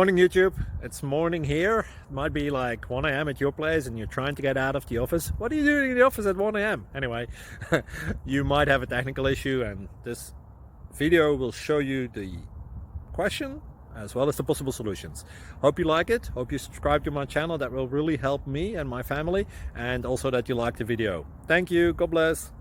Morning YouTube, it's morning here. It might be like 1 a.m. at your place and you're trying to get out of the office. What are you doing in the office at 1 a.m? Anyway, you might have a technical issue and this video will show you the question as well as the possible solutions. Hope you like it, hope you subscribe to my channel. That will really help me and my family, and also that you like the video. Thank you, God bless.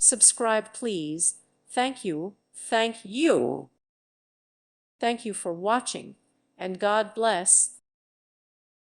Subscribe, please. Thank you. Thank you. Thank you for watching, and God bless.